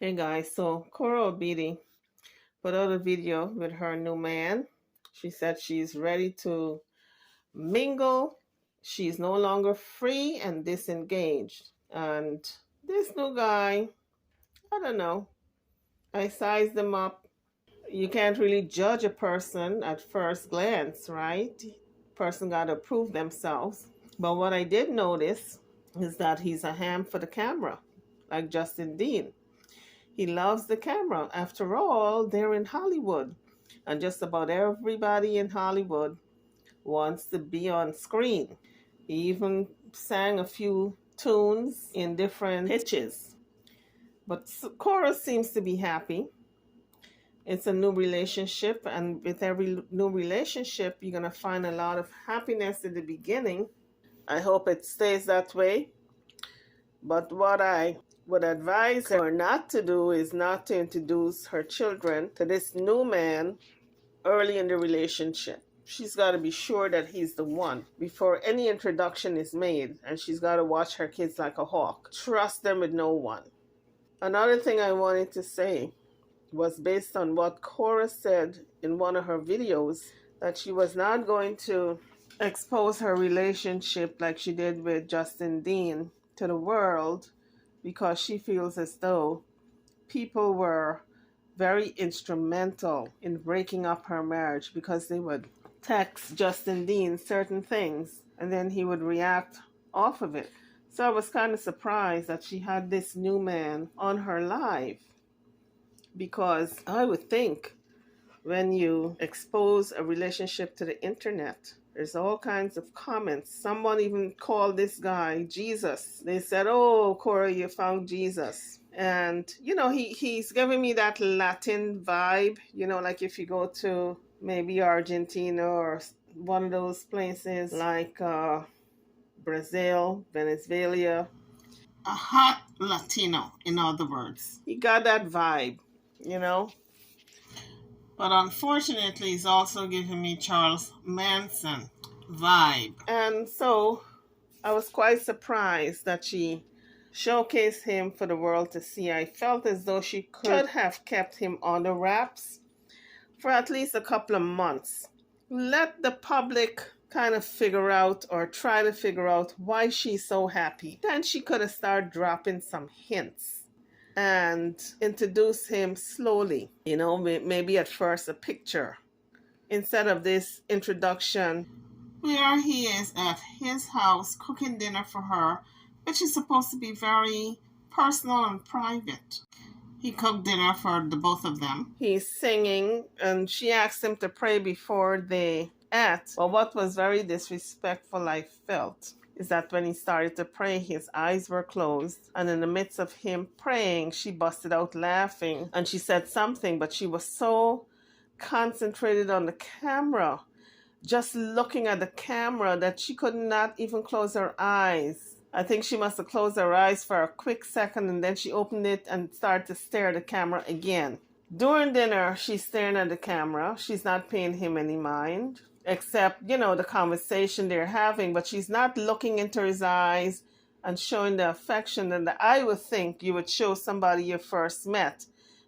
Hey guys, so Korra Obidi put out a video with her new man. She said she's ready to mingle. She's no longer free and disengaged. And this new guy, I don't know. I sized him up. You can't really judge a person at first glance, right? Person got to prove themselves. But what I did notice is that he's a ham for the camera, like Justin Dean. He loves the camera. After all, they're in Hollywood. And just about everybody in Hollywood wants to be on screen. He even sang a few tunes in different pitches. But Korra seems to be happy. It's a new relationship, and with every new relationship, you're going to find a lot of happiness in the beginning. I hope it stays that way. But what I would advise her not to do is not to introduce her children to this new man early in the relationship. She's got to be sure that he's the one before any introduction is made, and she's got to watch her kids like a hawk. Trust them with no one. Another thing I wanted to say was based on what Korra said in one of her videos, that she was not going to expose her relationship like she did with Justin Dean to the world, because she feels as though people were very instrumental in breaking up her marriage, because they would text Justin Dean certain things and then he would react off of it. So I was kind of surprised that she had this new man on her live, because I would think when you expose a relationship to the internet, there's all kinds of comments. Someone even called this guy Jesus. They said, "Oh, Korra, you found Jesus." And, he's giving me that Latin vibe, like if you go to maybe Argentina or one of those places like Brazil, Venezuela. A hot Latino, in other words. He got that vibe. But unfortunately, he's also giving me Charles Manson vibe. And so I was quite surprised that she showcased him for the world to see. I felt as though she could have kept him under wraps for at least a couple of months. Let the public kind of figure out, or try to figure out, why she's so happy. Then she could have started dropping some hints and introduce him slowly, maybe at first a picture, instead of this introduction where he is at his house cooking dinner for her, which is supposed to be very personal and private. He cooked dinner for the both of them. He's singing, and she asked him to pray before they ate. But what was very disrespectful, I felt, is that when he started to pray, his eyes were closed. And in the midst of him praying, she busted out laughing. And she said something, but she was so concentrated on the camera, just looking at the camera, that she could not even close her eyes. I think she must have closed her eyes for a quick second, and then she opened it and started to stare at the camera again. During dinner, she's staring at the camera. She's not paying him any mind, except, the conversation they're having, but she's not looking into his eyes and showing the affection that I would think you would show somebody you first met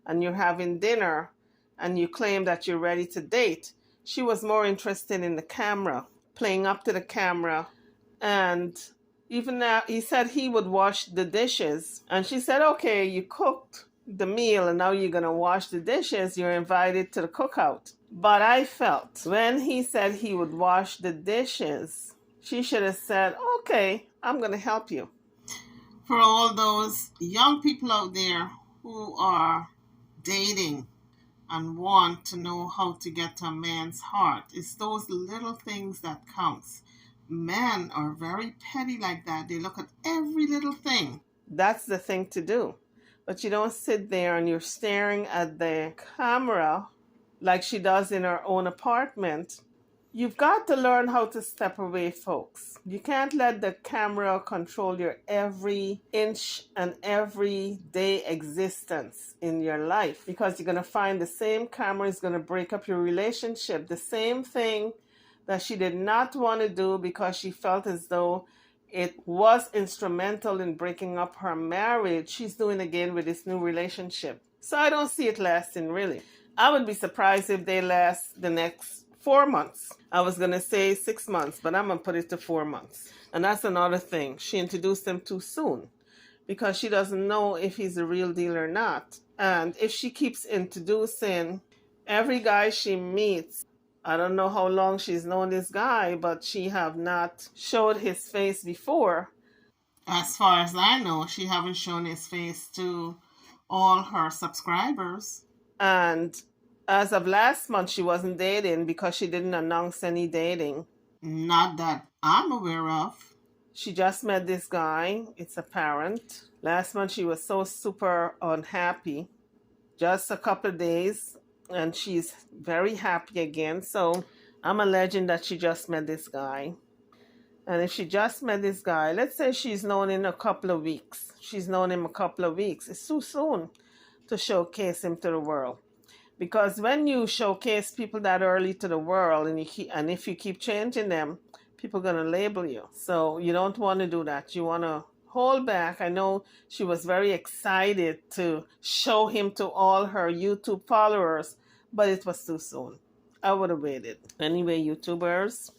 and you're having dinner and you claim that you're ready to date. She was more interested in the camera, playing up to the camera. And even now, he said he would wash the dishes. And she said, "Okay, you cooked the meal and now you're going to wash the dishes. You're invited to the cookout." But I felt when he said he would wash the dishes, she should have said, "Okay, I'm going to help you." For all those young people out there who are dating and want to know how to get to a man's heart, it's those little things that counts. Men are very petty like that. They look at every little thing. That's the thing to do. But you don't sit there and you're staring at the camera like she does in her own apartment. You've got to learn how to step away, folks. You can't let the camera control your every inch and every day existence in your life, because you're going to find the same camera is going to break up your relationship. The same thing that she did not want to do because she felt as though it was instrumental in breaking up her marriage, she's doing again with this new relationship. So I don't see it lasting, really. I would be surprised if they last the next 4 months. I was going to say 6 months, but I'm going to put it to 4 months. And that's another thing. She introduced him too soon because she doesn't know if he's a real deal or not. And if she keeps introducing every guy she meets, I don't know how long she's known this guy, but she have not showed his face before. As far as I know, she haven't shown his face to all her subscribers. And as of last month, she wasn't dating because she didn't announce any dating. Not that I'm aware of. She just met this guy. It's apparent. Last month, she was so super unhappy. Just a couple of days, and she's very happy again. So I'm alleging that she just met this guy. And if she just met this guy, let's say she's known him a couple of weeks. She's known him a couple of weeks. It's too soon to showcase him to the world. Because when you showcase people that early to the world, and if you keep changing them, people are going to label you. So you don't want to do that. You want to hold back. I know she was very excited to show him to all her YouTube followers, but it was too soon. I would have waited. Anyway, YouTubers,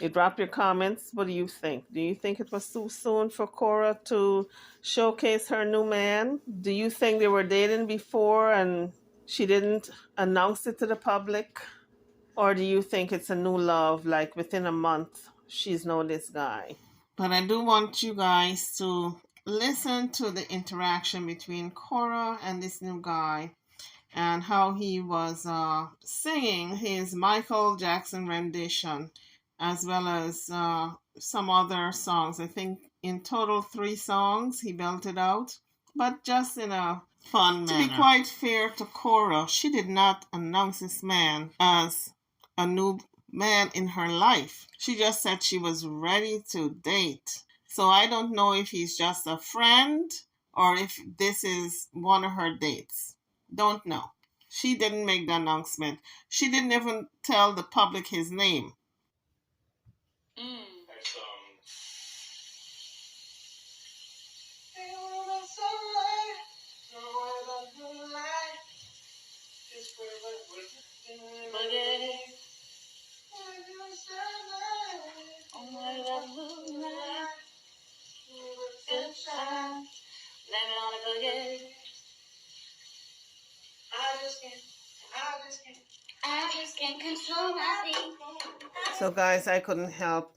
you drop your comments. What do you think? Do you think it was too soon for Korra to showcase her new man? Do you think they were dating before and she didn't announce it to the public? Or do you think it's a new love, like within a month she's known this guy? But I do want you guys to listen to the interaction between Korra and this new guy and how he was singing his Michael Jackson rendition, as well as some other songs. I think in total 3 songs he belted out, but just in a fun manner. To be quite fair to Korra, she did not announce this man as a new man in her life. She just said she was ready to date. So I don't know if he's just a friend or if this is one of her dates. Don't know. She didn't make the announcement. She didn't even tell the public his name. So guys, I couldn't help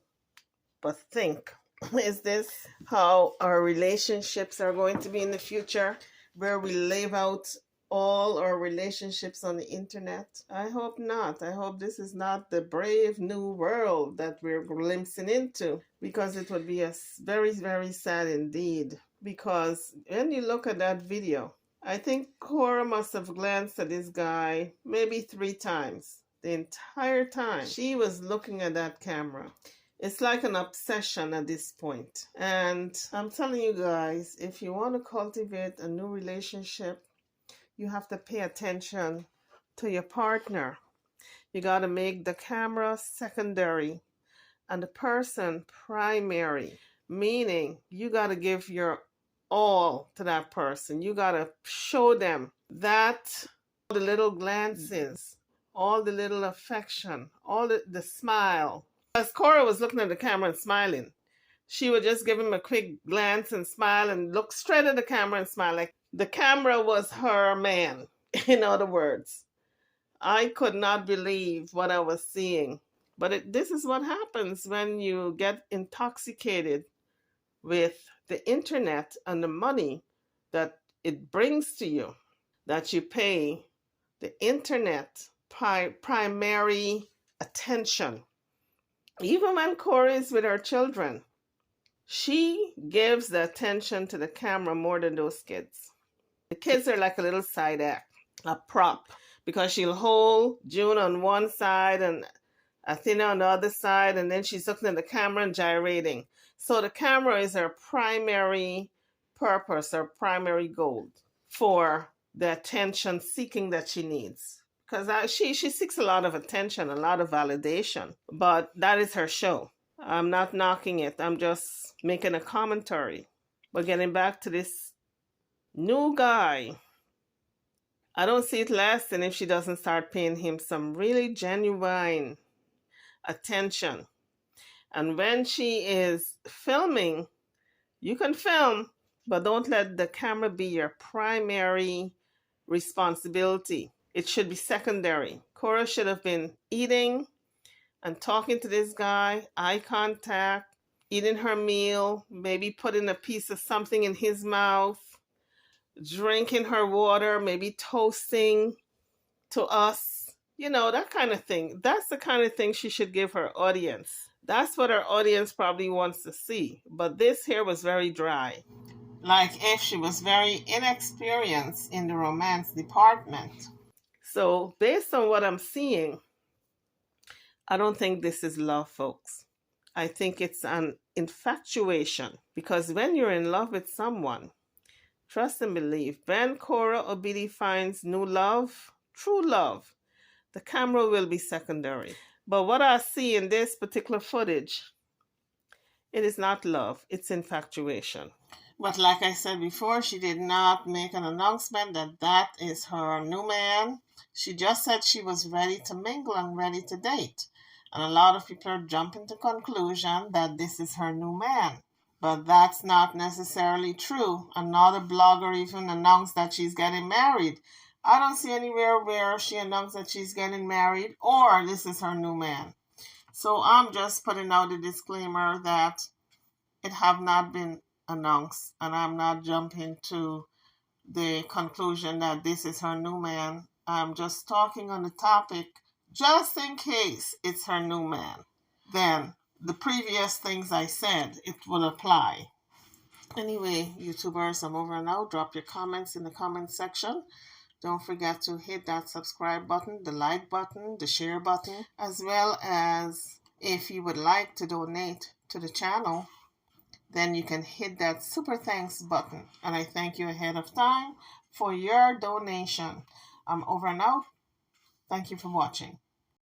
but think, is this how our relationships are going to be in the future, where we live out all our relationships on the internet? I hope not. I hope this is not the brave new world that we're glimpsing into, because it would be a very, very sad indeed. Because when you look at that video, I think Korra must have glanced at this guy maybe 3 times. The entire time she was looking at that camera. It's like an obsession at this point. And I'm telling you guys, if you want to cultivate a new relationship, you have to pay attention to your partner. You got to make the camera secondary and the person primary. Meaning, you got to give your all to that person. You got to show them that all the little glances, all the little affection, all the smile. As Korra was looking at the camera and smiling, she would just give him a quick glance and smile and look straight at the camera and smile, like the camera was her man. In other words, I could not believe what I was seeing. But this is what happens when you get intoxicated with the internet and the money that it brings to you, that you pay the internet primary attention. Even when Korra is with her children, she gives the attention to the camera more than those kids. The kids are like a little side act, a prop, because she'll hold June on one side and Athena on the other side, and then she's looking at the camera and gyrating. So the camera is her primary purpose, her primary goal for the attention seeking that she needs. Because she seeks a lot of attention, a lot of validation, but that is her show. I'm not knocking it. I'm just making a commentary. But getting back to this new guy, I don't see it lasting if she doesn't start paying him some really genuine attention. And when she is filming, you can film, but don't let the camera be your primary responsibility. It should be secondary. Korra should have been eating and talking to this guy, eye contact, eating her meal, maybe putting a piece of something in his mouth, drinking her water, maybe toasting to us, that kind of thing. That's the kind of thing she should give her audience. That's what her audience probably wants to see. But this here was very dry. Like if she was very inexperienced in the romance department. So, based on what I'm seeing, I don't think this is love, folks. I think it's an infatuation. Because when you're in love with someone, trust and believe, when Korra Obidi finds new love, true love, the camera will be secondary. But what I see in this particular footage, it is not love, it's infatuation. But like I said before, she did not make an announcement that that is her new man. She just said she was ready to mingle and ready to date. And a lot of people are jumping to conclusion that this is her new man. But that's not necessarily true. Another blogger even announced that she's getting married. I don't see anywhere where she announced that she's getting married or this is her new man. So I'm just putting out a disclaimer that it have not been announced, and I'm not jumping to the conclusion that this is her new man. I'm just talking on the topic just in case it's her new man. Then the previous things I said, it will apply. Anyway, YouTubers, I'm over now. Drop your comments in the comment section. Don't forget to hit that subscribe button, the like button, the share button, as well as if you would like to donate to the channel, then you can hit that super thanks button. And I thank you ahead of time for your donation. I'm over and out. Thank you for watching.